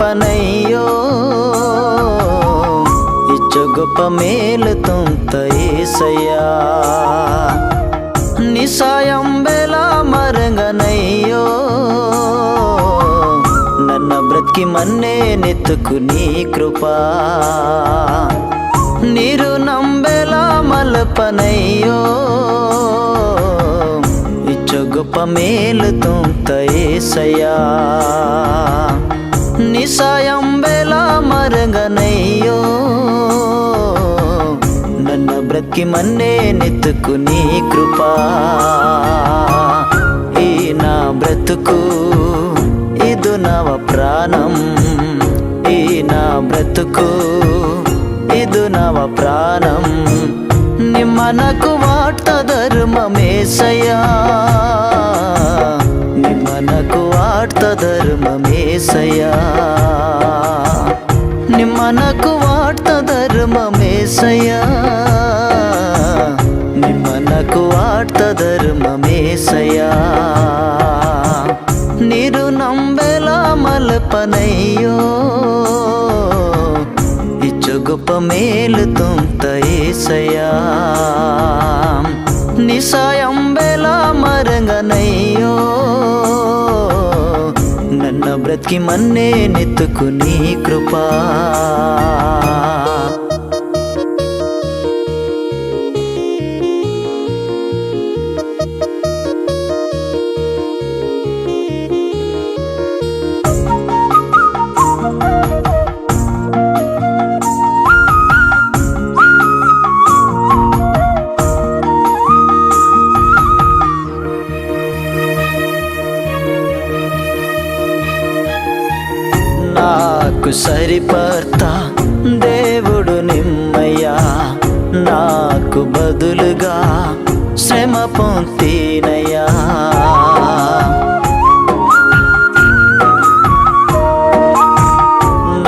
पनैयो इच्चगोप mail तुंत येसయ్యా निसायं बेला मरंगनैयो नन्न ब्रत्की मन्ने नेत्तुकु नी कृपा Neeru नंबेला मलपनैयो इच्चगोप mail तुंत येसయ్యా निसायं बेला मरंगनैयो नन्न ब्रत्की मन्ने नेत्तुकु नी कृपा ई ना ब्रतुकु इदु नव प्राणं ई ना ब्रतुकु इदु नव प्राणं निम्मनकु वार्त धर्ममेसయ్యా निम्मनकु वार्त धर्ममेसయ్యా निम्मनकु वार्त धर्ममेसయ్యా निम्मनकु वार्त धर्ममेसయ్యా नीरु नंबेला मलपनैयो इच्चगोप मेल तुंत येसయ్యా निसायं बेला मरंगनैयो नन्न ब्रत्की मन्ने नेत्तुकु नी कृपा నాకు సరిపడతా దేవుడు నిమ్మయ్యా నాకు బదులుగా శ్రమ పొందినయ్యా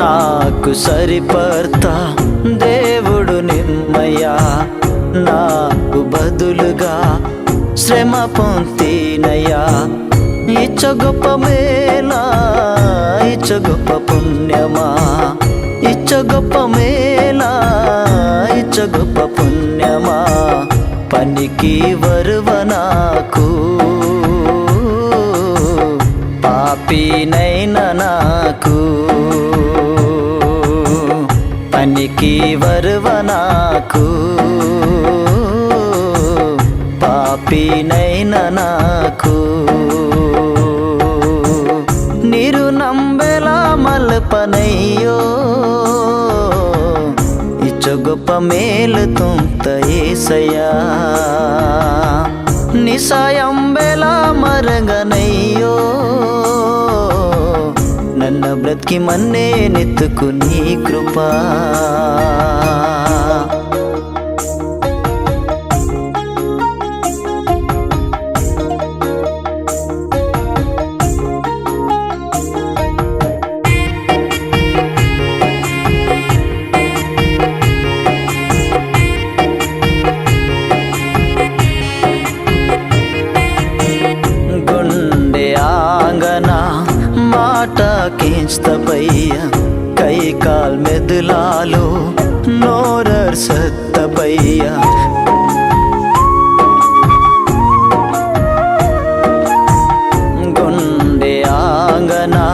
నాకు సరిపడతా దేవుడు నిమ్మయ్యా నాకు బదులుగా శ్రమ పొందినయ్యా ఇచ్చగొప్ప మేలా ఇచ్చగొప్ప పుణ్యమా ఇచ్చగొప్ప మేలా ఇచ్చగొప్ప పుణ్యమా పనికి వరువ నాకు పాపినైన నాకు పనికి వరువ నాకు పాపినైన నాకు नीरु नंबेला मलपनैयो इच्चगोप मेल तुंत येसయ్యా निसायं बेला मरंगनैयो नन्न ब्रत्की मन्ने नेत्तुकु नी कृपा खींचतपैया कई काल मेदलालो नोरर सत्तपैया गुंडे आंगना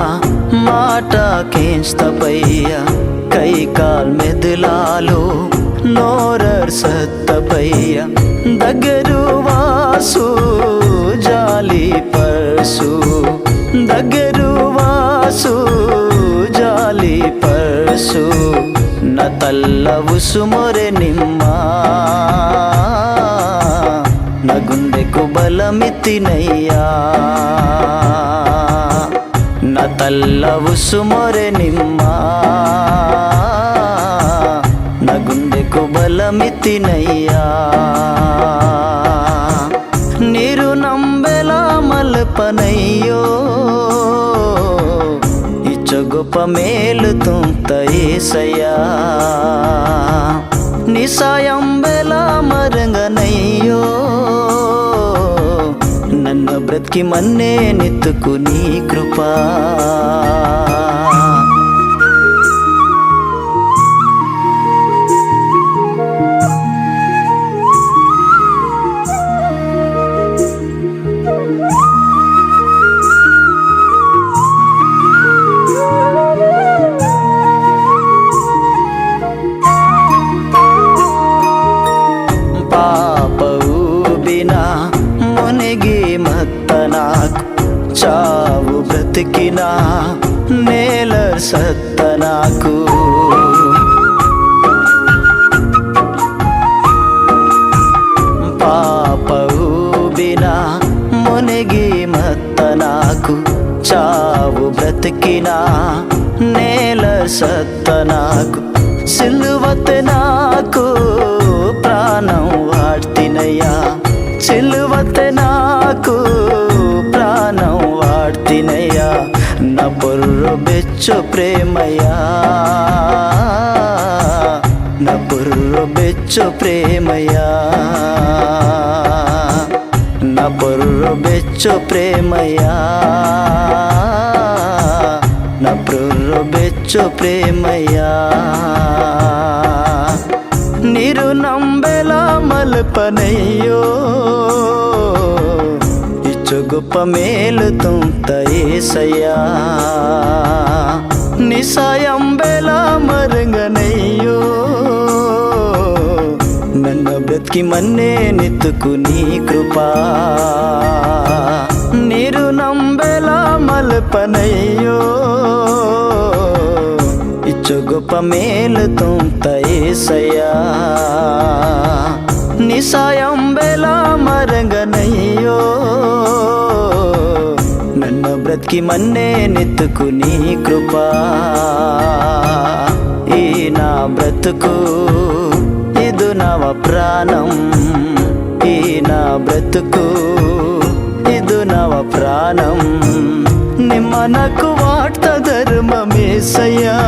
माटा खींचतपैया कई काल मेदलालो नोरर सत्तपैया दगरू वासु जाली परसु दगरू वासु जाली परसु न तल्लवुसु मोरे निम्मा न गुंडेकु बलमित्तिनయ్యా न तल्लवुसु मोरे निम्मा न गुंडेकु बलमित्ति ಮಾಡ್ತೀನಯ್ಯ. ನೀರು ನಂಬೆಲ ಮಲ್ಪನಯ್ಯೋ ಇಚ್ಚ గొప్ప మేలు తుంత యేసయ్యా. నీ సాయంబెల మరంగనయ్యో నన్ను బ్రతికి మన్నే నెత్తుకు నీ కృపా. చావు బ్రతికిన నేల సత్త నాకు. పాప ఊబిన మునిగి మత్త నాకు. చావు బ్రతికిన నేల సత్త నాకు. సిలువతే నాకు ప్రాణం వాడ్తినయ్యా. సిలువతే నాకు ప్రాణం వాడ్తినయ్యా. నా బుర్ర బెచ్చు ప్రేమయ్యా. నా బుర్ర బెచ్చు ప్రేమయ్యా. నా బుర్ర బెచ్చు ప్రేమయ్యా. నా బుర్ర బెచ్చు ప్రేమయ్యా. నీరు ನಂಬೆಲ ಮಲ್ಪನಯ್ಯೋ ఇచ్చు గొప్ప మేలు తుంత యేసయ్యా. నీ సాయంబెల మరంగనయ్యో నన్ను బ్రతికి మన్నే నెత్తుకు నీ కృపా. నీరు ನಂಬೆಲ మల్పనయ్యో ఇచ్చు గొప్ప మేలు తుంత యేసయ్యా. నీ సాయంబెల మరంగనయ్యో నన్ను బ్రతికి మన్నే నెత్తుకు నీ కృపా. ఈ నా బ్రతుకు ఇది నవ ప్రాణం. ఈ నా బ్రతుకు ఇది నవ ప్రాణం. నిమ్మనకు వార్త ధర్మమేసయ్యా.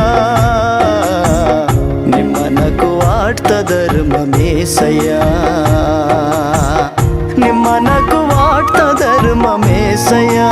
నిమ్మనకు వార్త ధర్మమేసయ్యా. నిమ్మనకు వార్త ధర్మమేసయ్యా.